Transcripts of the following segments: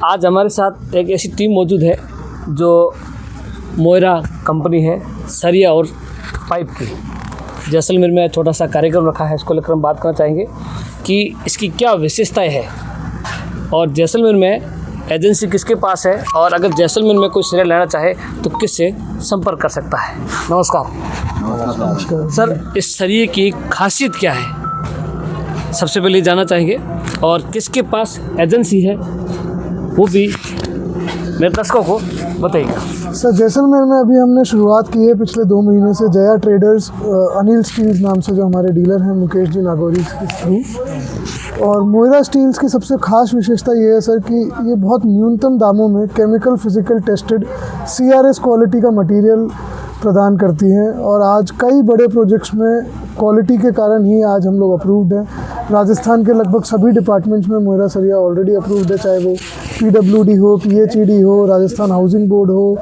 आज हमारे साथ एक ऐसी टीम मौजूद है जो मोयरा कंपनी है सरिया और पाइप की, जैसलमेर में छोटा सा कार्यक्रम रखा है। इसको लेकर हम बात करना चाहेंगे कि इसकी क्या विशेषताएं है और जैसलमेर में एजेंसी किसके पास है, और अगर जैसलमेर में कोई सरिया लेना चाहे तो किससे संपर्क कर सकता है। नमस्कार सर, इस सरिये की खासियत क्या है सबसे पहले जानना चाहेंगे, और किसके पास एजेंसी है वो भी मेरे दर्शकों को बताइएगा। सर, जैसलमेर में अभी हमने शुरुआत की है पिछले 2 महीने से जया ट्रेडर्स, अनिल स्टील्स नाम से जो हमारे डीलर हैं मुकेश जी नागौरी के थ्रू। और मोयरा स्टील्स की सबसे खास विशेषता ये है सर कि ये बहुत न्यूनतम दामों में chemical physical tested CRS quality का मटेरियल प्रदान करती हैं, और आज कई बड़े प्रोजेक्ट्स में क्वालिटी के कारण ही आज हम लोग अप्रूव्ड हैं। राजस्थान के लगभग सभी डिपार्टमेंट्स में मोयरा सरिया ऑलरेडी अप्रूव्ड है, चाहे वो PWD हो, PHED हो, राजस्थान हाउसिंग बोर्ड हो,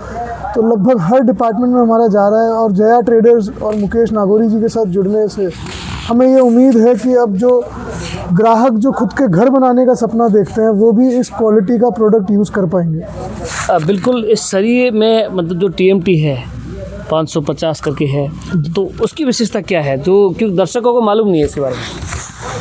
तो लगभग हर डिपार्टमेंट में हमारा जा रहा है। और जया ट्रेडर्स और मुकेश नागौरी जी के साथ जुड़ने से हमें ये उम्मीद है कि अब जो ग्राहक जो खुद के घर बनाने का सपना देखते हैं वो भी इस क्वालिटी का प्रोडक्ट यूज़ कर पाएंगे। बिल्कुल, इस सरिये में मतलब जो TMT है 550 करके है, तो उसकी विशेषता क्या है जो क्योंकि दर्शकों को मालूम नहीं है इसके बारे में।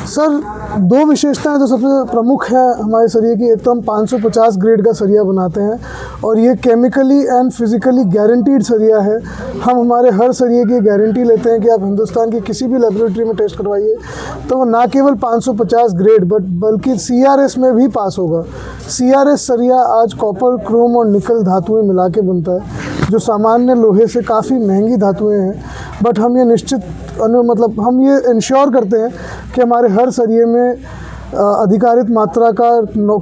सर, 2 विशेषताएं जो सबसे प्रमुख है हमारे सरिये की। एक तो हम 550 ग्रेड का सरिया बनाते हैं और ये केमिकली एंड फिजिकली गारंटीड सरिया है। हम हमारे हर सरिये की गारंटी लेते हैं कि आप हिंदुस्तान की किसी भी लेबोरेटरी में टेस्ट करवाइए तो वो ना केवल 550 ग्रेड बल्कि CRS में भी पास होगा। CRS सरिया आज कॉपर, क्रोम और निकल धातुएँ मिला के बनता है, जो सामान्य लोहे से काफ़ी महंगी धातुएँ हैं। बट हम ये हम ये इंश्योर करते हैं कि हमारे हर सरिये में अधिकारित मात्रा का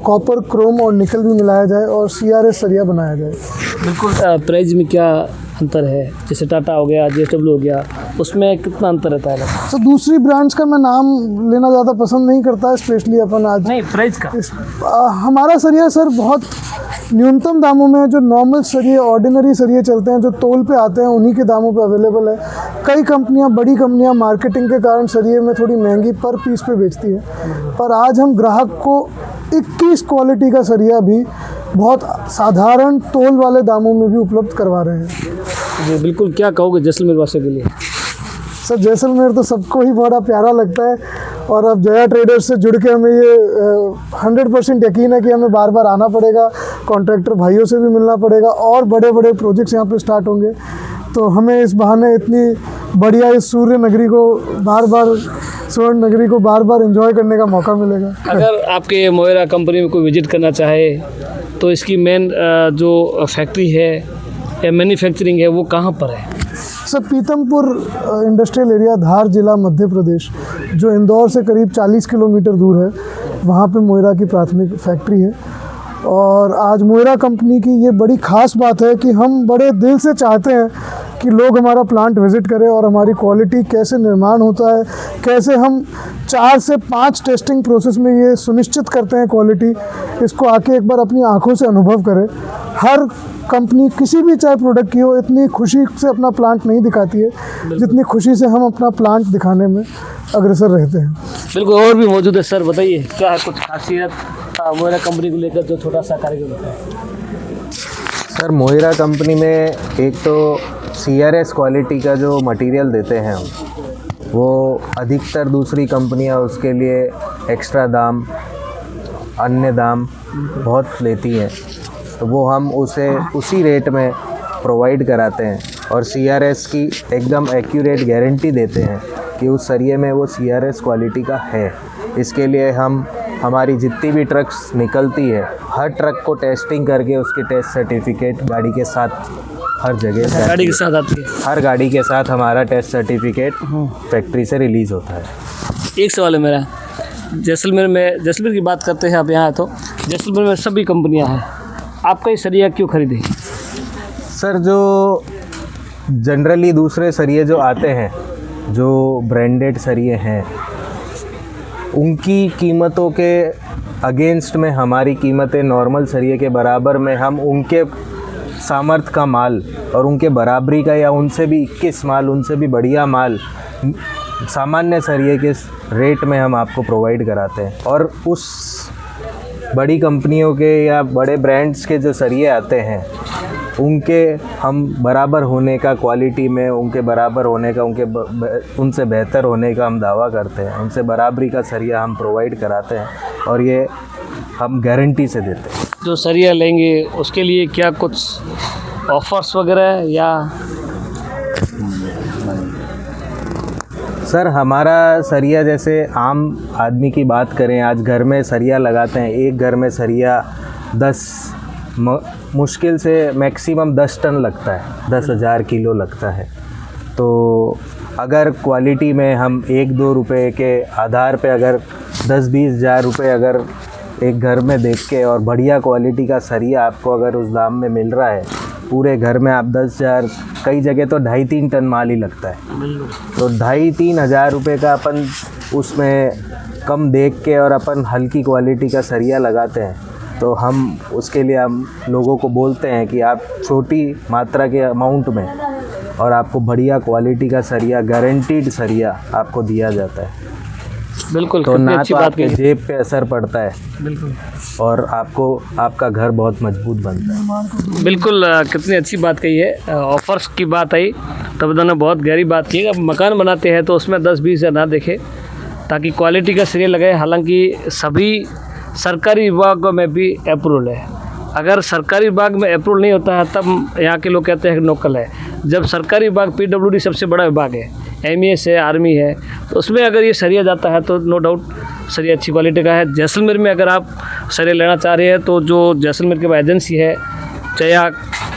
कॉपर, क्रोम और निकल भी मिलाया जाए और CRS सरिया बनाया जाए। बिल्कुल। प्राइस में क्या अंतर है? जैसे टाटा हो गया, JSW हो गया, उसमें कितना अंतर रहता है? सर, दूसरी ब्रांड्स का मैं नाम लेना ज़्यादा पसंद नहीं करता, स्पेशली अपन आज नहीं प्राइस का हमारा सरिया सर बहुत न्यूनतम दामों में, जो नॉर्मल सरिये, ऑर्डिनरी सरिये चलते हैं, जो तोल पे आते हैं, उन्हीं के दामों पे अवेलेबल है। कई कंपनियां, बड़ी कंपनियां मार्केटिंग के कारण सरिये में थोड़ी महंगी पर पीस पे बेचती है, पर आज हम ग्राहक को 21 क्वालिटी का सरिया भी बहुत साधारण तोल वाले दामों में भी उपलब्ध करवा रहे हैं। जी बिल्कुल। क्या कहोगे जैसलमेर वासियों के लिए? सर, जैसलमेर तो सबको ही बड़ा प्यारा लगता है, और अब जया ट्रेडर्स से जुड़ के हमें ये 100% यकीन है कि हमें बार बार आना पड़ेगा, कॉन्ट्रैक्टर भाइयों से भी मिलना पड़ेगा, और बड़े बड़े प्रोजेक्ट्स यहाँ पे स्टार्ट होंगे। तो हमें इस बहाने इतनी बढ़िया इस स्वर्ण नगरी को बार बार एंजॉय करने का मौका मिलेगा। अगर आपके मोयरा कंपनी में कोई विजिट करना चाहे तो इसकी मेन जो फैक्ट्री है या मैन्युफैक्चरिंग है वो कहाँ पर है? सर, पीतमपुर इंडस्ट्रियल एरिया, धार जिला, मध्य प्रदेश, जो इंदौर से करीब 40 किलोमीटर दूर है, वहाँ पे मोयरा की प्राथमिक फैक्ट्री है। और आज मोयरा कंपनी की ये बड़ी ख़ास बात है कि हम बड़े दिल से चाहते हैं कि लोग हमारा प्लांट विज़िट करें और हमारी क्वालिटी कैसे निर्माण होता है, कैसे हम 4 से 5 टेस्टिंग प्रोसेस में ये सुनिश्चित करते हैं क्वालिटी, इसको आके एक बार अपनी आँखों से अनुभव करें। हर कंपनी किसी भी चाहे प्रोडक्ट की हो, इतनी खुशी से अपना प्लांट नहीं दिखाती है जितनी खुशी से हम अपना प्लांट दिखाने में अग्रसर रहते हैं। बिल्कुल। और भी मौजूद है सर, बताइए क्या है कुछ खासियत मोयरा कंपनी को लेकर जो छोटा सा कार्यक्रम है? सर, मोयरा कंपनी में एक तो CRS क्वालिटी का जो मटेरियल देते हैं हम, वो अधिकतर दूसरी कंपनियां उसके लिए एक्स्ट्रा दाम, अन्य दाम बहुत लेती हैं, तो वो हम उसे उसी रेट में प्रोवाइड कराते हैं और CRS की एकदम एक्यूरेट गारंटी देते हैं कि उस सरिये में वो CRS क्वालिटी का है। इसके लिए हम हमारी जितनी भी ट्रक्स निकलती है, हर ट्रक को टेस्टिंग करके उसकी टेस्ट सर्टिफिकेट गाड़ी के साथ हर जगह गाड़ी के साथ आती है। हर गाड़ी के साथ हमारा टेस्ट सर्टिफिकेट फैक्ट्री से रिलीज़ होता है। एक सवाल है मेरा, जैसलमेर की बात करते हैं आप यहाँ तो जैसलमेर में सभी कंपनियाँ हैं, आपका ये सरिया क्यों खरीदे? सर, जो जनरली दूसरे सरिये जो आते हैं, जो ब्रांडेड सरिये हैं, उनकी कीमतों के अगेंस्ट में हमारी कीमतें नॉर्मल सरिये के बराबर में, हम उनके सामर्थ्य का माल और उनके बराबरी का या उनसे भी 21 माल, उनसे भी बढ़िया माल सामान्य सरिये के रेट में हम आपको प्रोवाइड कराते हैं। और उस बड़ी कंपनियों के या बड़े ब्रांड्स के जो सरिये आते हैं उनके हम बराबर होने का, क्वालिटी में उनके बराबर होने का, उनसे बेहतर होने का हम दावा करते हैं। उनसे बराबरी का सरिया हम प्रोवाइड कराते हैं और ये हम गारंटी से देते हैं। जो सरिया लेंगे उसके लिए क्या कुछ ऑफर्स वगैरह या? सर हमारा सरिया, जैसे आम आदमी की बात करें, आज घर में सरिया लगाते हैं, एक घर में सरिया 10 मुश्किल से मैक्सिमम 10 टन लगता है, 10,000 किलो लगता है। तो अगर क्वालिटी में हम 1-2 रुपए के आधार पे अगर 10-20 हज़ार रुपये अगर एक घर में देख के और बढ़िया क्वालिटी का सरिया आपको अगर उस दाम में मिल रहा है, पूरे घर में आप 10,000, कई जगह तो 2.5-3 टन माल ही लगता है, तो 2.5-3 हज़ार रुपये का अपन उसमें कम देख के और अपन हल्की क्वालिटी का सरिया लगाते हैं, तो हम उसके लिए हम लोगों को बोलते हैं कि आप छोटी मात्रा के अमाउंट में और आपको बढ़िया क्वालिटी का सरिया, गारंटीड सरिया आपको दिया जाता है। बिल्कुल, तो ना अच्छी तो बात आपके कही। जेब पे असर पड़ता है, बिल्कुल, और आपको आपका घर बहुत मजबूत बनता है। बिल्कुल, कितनी अच्छी बात कही है। ऑफर्स की बात आई तब उन्होंने बहुत गहरी बात की। अब मकान बनाते हैं तो उसमें 10-20 हज़ार ना देखें, ताकि क्वालिटी का सरिया लगाए। हालांकि सभी सरकारी विभागों में भी अप्रूवल है। अगर सरकारी विभाग में अप्रूवल नहीं होता है तब यहाँ के लोग कहते हैं कि लोकल है। जब सरकारी विभाग PWD सबसे बड़ा विभाग है, MES है, आर्मी है, तो उसमें अगर ये सरिया जाता है तो नो डाउट सरिया अच्छी क्वालिटी का है। जैसलमेर में अगर आप सरिया लेना चाह रहे हैं तो जो जैसलमेर के एजेंसी है, जया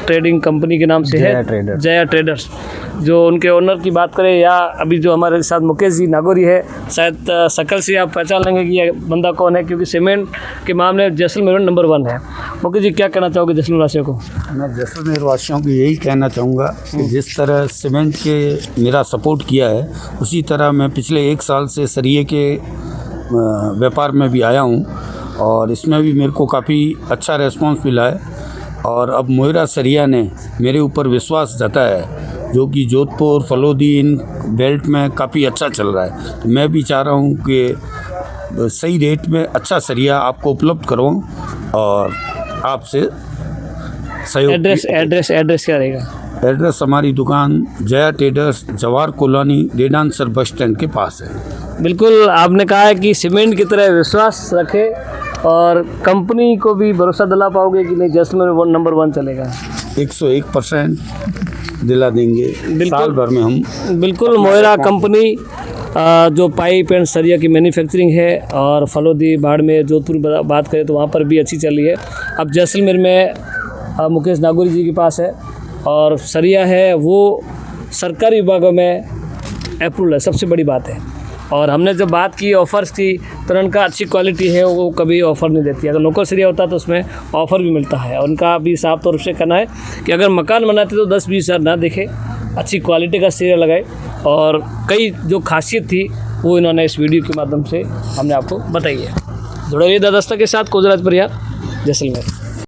ट्रेडिंग कंपनी के नाम से है, जया ट्रेडर्स, जो उनके ओनर की बात करें, या अभी जो हमारे साथ मुकेश जी नागौरी है, शायद शक्ल से आप पहचान लेंगे कि ये बंदा कौन है, क्योंकि सीमेंट के मामले में जैसलमेर नंबर 1 है। मुकेश जी, क्या कहना चाहोगे जैसलमेर वासियों को? मैं जैसलमेर वासियों को यही कहना चाहूँगा कि जिस तरह सीमेंट के मेरा सपोर्ट किया है, उसी तरह मैं पिछले 1 साल से सरिये के व्यापार में भी आया हूँ और इसमें भी मेरे को काफ़ी अच्छा रिस्पांस मिला है। और अब मोइरा सरिया ने मेरे ऊपर विश्वास जताया है, जो कि जोधपुर, फलोदी इन बेल्ट में काफ़ी अच्छा चल रहा है। तो मैं भी चाह रहा हूँ कि सही रेट में अच्छा सरिया आपको उपलब्ध करूँ और आपसे सहयोग। एड्रेस क्या रहेगा? एड्रेस हमारी दुकान जया ट्रेडर्स, जवाहर कॉलोनी, रेडांसर बस स्टैंड के पास है। बिल्कुल, आपने कहा है कि सीमेंट की तरह विश्वास रखें और कंपनी को भी भरोसा दिला पाओगे कि नहीं जैसलमेर नंबर 1 चलेगा। 101% दिला देंगे साल भर में हम। बिल्कुल, मोइरा कंपनी जो पाइप एंड सरिया की मैन्युफैक्चरिंग है, और फलोदी, बाड़मेर, जोधपुर बात करें तो वहाँ पर भी अच्छी चल रही है। अब जैसलमेर में मुकेश नागौरी जी के पास है, और सरिया है वो सरकारी विभागों में अप्रूवल है, सबसे बड़ी बात है। और हमने जब बात की ऑफ़र्स की, तो उनका अच्छी क्वालिटी है, वो कभी ऑफ़र नहीं देती। अगर लोकल सरिया होता तो उसमें ऑफ़र भी मिलता है। और उनका भी साफ तौर से कहना है कि अगर मकान बनाते तो 10-20 हज़ार ना देखे, अच्छी क्वालिटी का सरिया लगाए। और कई जो खासियत थी वो इन्होंने इस वीडियो के माध्यम से हमने आपको बताई है। जुड़े रहिए दादास्ता के साथ, कोजराज परिहार, जैसलमेर।